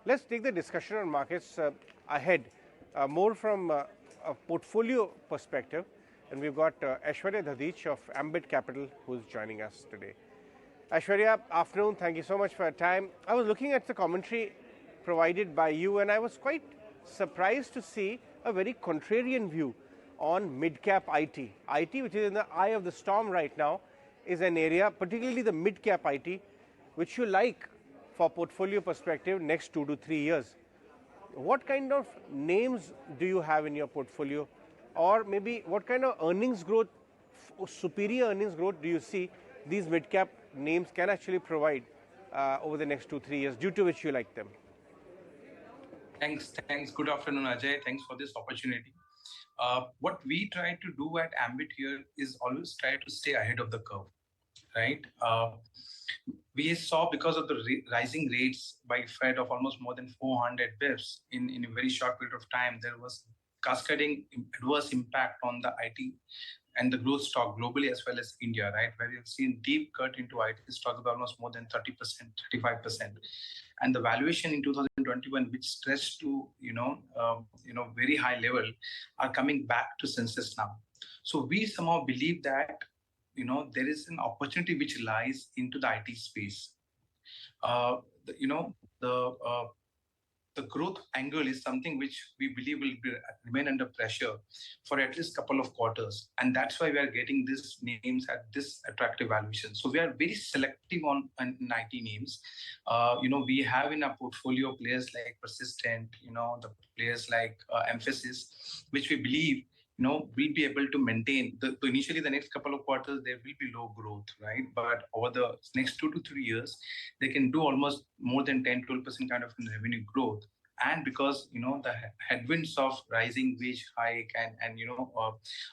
Let's take the discussion on markets ahead, more from a portfolio perspective. And we've got Aishvarya Dadheech of Ambit Capital who's joining us today. Aishwarya, afternoon. Thank you so much for your time. I was looking at the commentary provided by you, and I was quite surprised to see a very contrarian view on mid-cap IT. IT, which is in the eye of the storm right now, is an area, particularly the mid-cap IT, which you like for portfolio perspective next 2 to 3 years. What kind of names do you have in your portfolio, or maybe what kind of earnings growth, superior earnings growth do you see these mid-cap names can actually provide over the next 2-3 years, due to which you like them? Thanks. Good afternoon, Ajay. Thanks for this opportunity. What we try to do at Ambit here is always try to stay ahead of the curve, right? We saw, because of the rising rates by Fed of almost more than 400 bips in a very short period of time, there was cascading adverse impact on the IT and the growth stock globally as well as India, right? Where you've seen deep cut into IT stocks by almost more than 30%, 35%. And the valuation in 2021, which stretched to very high level, are coming back to senses now. So we somehow believe that there is an opportunity which lies into the IT space. The growth angle is something which we believe will remain under pressure for at least a couple of quarters. And that's why we are getting these names at this attractive valuation. So we are very selective on IT names. We have in our portfolio players like Persistent, the players like Emphasis, which we believe we'll be able to maintain. Initially, the next couple of quarters, there will be low growth, right? But over the next 2 to 3 years, they can do almost more than 10-12% kind of revenue growth. And because, the headwinds of rising wage hike and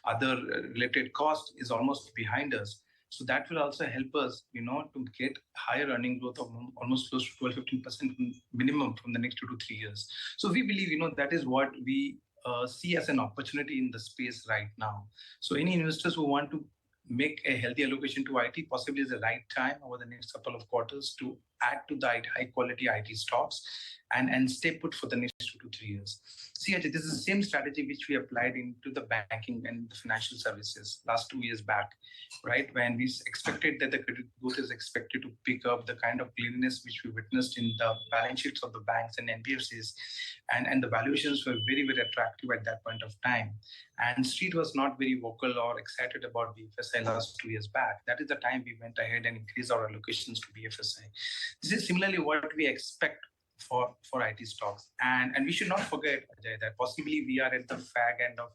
other related costs is almost behind us. So that will also help us, to get higher earning growth of almost close to 12-15% minimum from the next 2 to 3 years. So we believe, that is what we see as an opportunity in the space right now. So any investors who want to make a healthy allocation to IT possibly is the right time over the next couple of quarters to add to the high quality IT stocks and stay put for the next 2 to 3 years. See, this is the same strategy which we applied into the banking and the financial services last 2 years back, right? When we expected that the credit growth is expected to pick up, the kind of cleanliness which we witnessed in the balance sheets of the banks and NBFCs, and the valuations were very, very attractive at that point of time. And Street was not very vocal or excited about BFSI last 2 years back. That is the time we went ahead and increased our allocations to BFSI. This is similarly what we expect for IT stocks. And we should not forget, Ajay, that possibly we are at the fag end of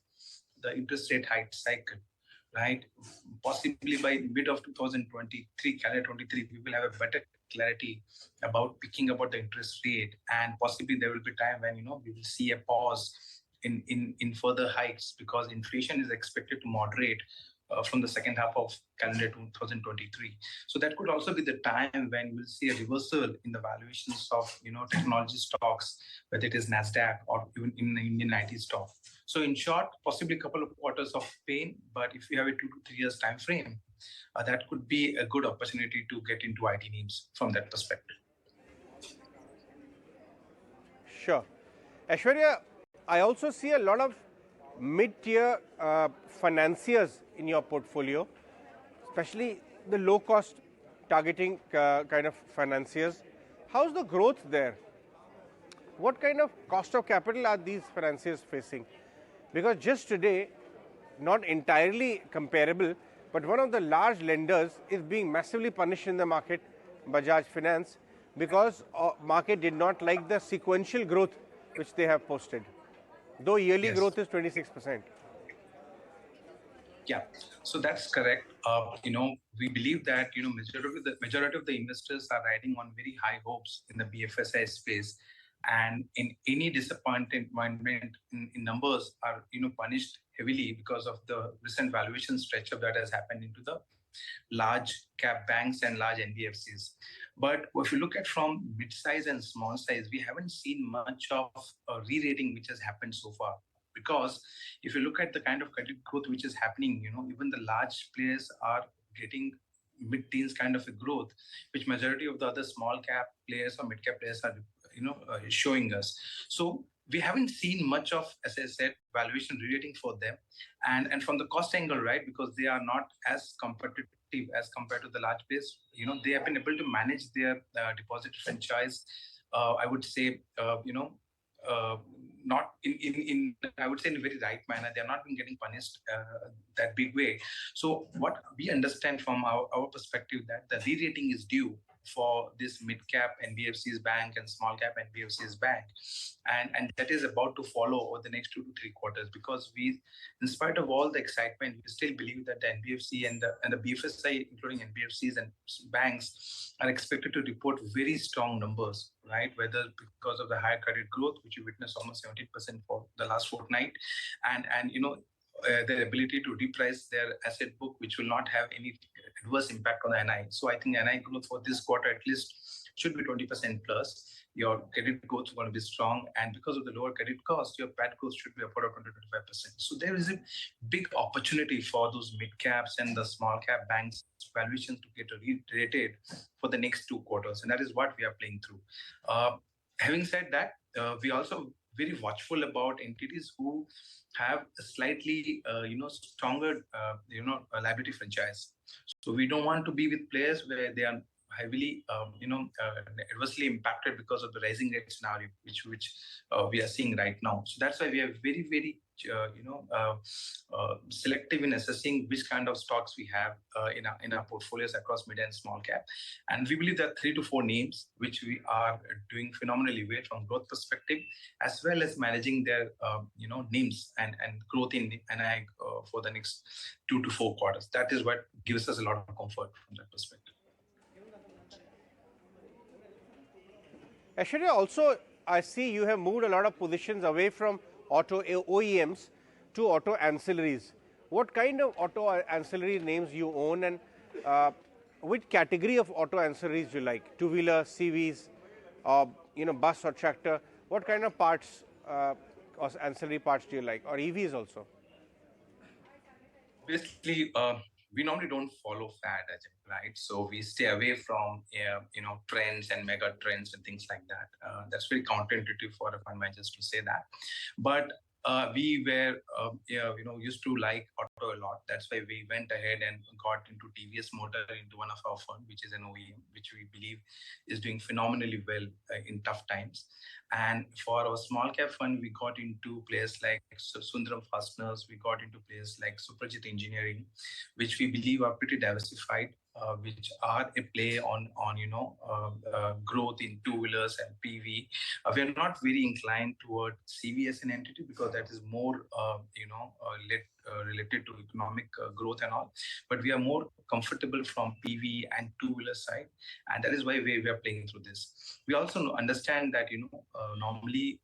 the interest rate hike cycle, right? Possibly by mid of 2023, calendar 23, we will have a better clarity about picking about the interest rate. And possibly there will be time when, we will see a pause in further hikes because inflation is expected to moderate from the second half of calendar 2023. So that could also be the time when we'll see a reversal in the valuations of technology stocks, whether it is NASDAQ or even in the Indian IT stock. So in short, possibly a couple of quarters of pain, but if you have a 2 to 3 years time frame, that could be a good opportunity to get into IT names from that perspective. Sure. Aishwarya, I also see a lot of mid-tier financiers in your portfolio, especially the low-cost targeting kind of financiers. How's the growth there? What kind of cost of capital are these financiers facing? Because just today, not entirely comparable, but one of the large lenders is being massively punished in the market, Bajaj Finance, because market did not like the sequential growth which they have posted, though yearly growth is 26%. Yeah, so that's correct. We believe that majority of the investors are riding on very high hopes in the BFSI space, and in any disappointment in numbers are punished heavily because of the recent valuation stretch up that has happened into the large cap banks and large NBFCs. But if you look at from mid-size and small size, we haven't seen much of a re-rating which has happened so far. Because if you look at the kind of credit growth which is happening, even the large players are getting mid-teens kind of a growth, which majority of the other small cap players or mid-cap players are showing us. So we haven't seen much of, as I said, valuation relating for them, and from the cost angle, right, because they are not as competitive as compared to the large base. They have been able to manage their deposit franchise. I would say, not in I would say in a very right manner. They are not been getting punished that big way. So what we understand from our perspective, that the re-rating is due for this mid-cap NBFC's bank and small-cap NBFC's bank, and that is about to follow over the next 2 to 3 quarters, because we, in spite of all the excitement, we still believe that the NBFC and the BFSI, including NBFCs and banks, are expected to report very strong numbers, right? Whether because of the higher credit growth, which we witnessed almost 17% for the last fortnight, and their ability to reprice their asset book, which will not have any adverse impact on the NI. So I think NI growth for this quarter at least should be 20% plus. Your credit growth is going to be strong, and because of the lower credit cost, your PAT growth should be upward of 20-25%. So there is a big opportunity for those mid caps and the small cap banks valuations to get re-rated for the next 2 quarters, and that is what we are playing through. Having said that, we also very watchful about entities who have a slightly stronger liability franchise. So we don't want to be with players where they are heavily adversely impacted because of the rising rate scenario, which we are seeing right now. So that's why we are very, very selective in assessing which kind of stocks we have in our portfolios across mid and small cap. And we believe that 3 to 4 names which we are doing phenomenally well from growth perspective, as well as managing their names and growth in NI for the next 2 to 4 quarters. That is what gives us a lot of comfort from that perspective. Aishwarya, also, I see you have moved a lot of positions away from auto OEMs to auto ancillaries. What kind of auto ancillary names you own, and which category of auto ancillaries do you like? Two-wheeler, CVs, bus or tractor? What kind of parts, or ancillary parts do you like, or EVs also? Basically, we normally don't follow fad, right? So we stay away from trends and mega trends and things like that. That's very counterintuitive for a fund managers to say that, but we were used to like auto a lot. That's why we went ahead and got into TVS Motor into one of our fund, which is an OEM, which we believe is doing phenomenally well in tough times. And for our small cap fund, we got into players like Sundaram Fasteners, we got into players like Suprajit Engineering, which we believe are pretty diversified, which are a play on growth in two-wheelers and PV. We are not very inclined toward CV as an entity, because that is more related to economic growth and all. But we are more comfortable from PV and two-wheeler side, and that is why we are playing through this. We also understand that normally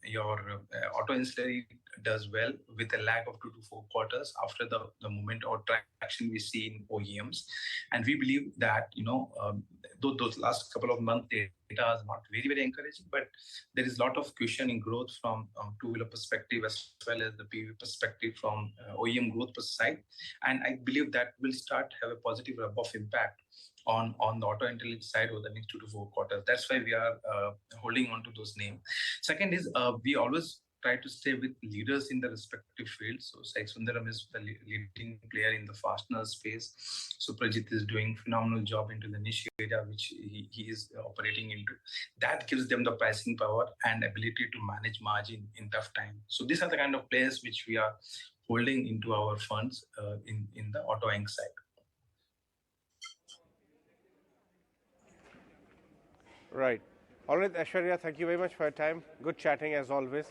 your auto ancillary does well with a lag of 2 to 4 quarters after the movement or traction we see in OEMs. And we believe that, though those last couple of months data is not very, very encouraging, but there is a lot of cushion in growth from two-wheeler perspective, as well as the PV perspective from OEM growth side. And I believe that will start have a positive rub-off impact on the auto intelligence side over the next 2 to 4 quarters. That's why we are holding on to those names. Second is we always try to stay with leaders in the respective fields. So Sai Sundaram is the leading player in the fastener space. Suprajit is doing phenomenal job into the niche area which he is operating into. That gives them the pricing power and ability to manage margin in tough time. So these are the kind of players which we are holding into our funds in the auto inc side. Right. All right, Aishwarya, thank you very much for your time. Good chatting as always.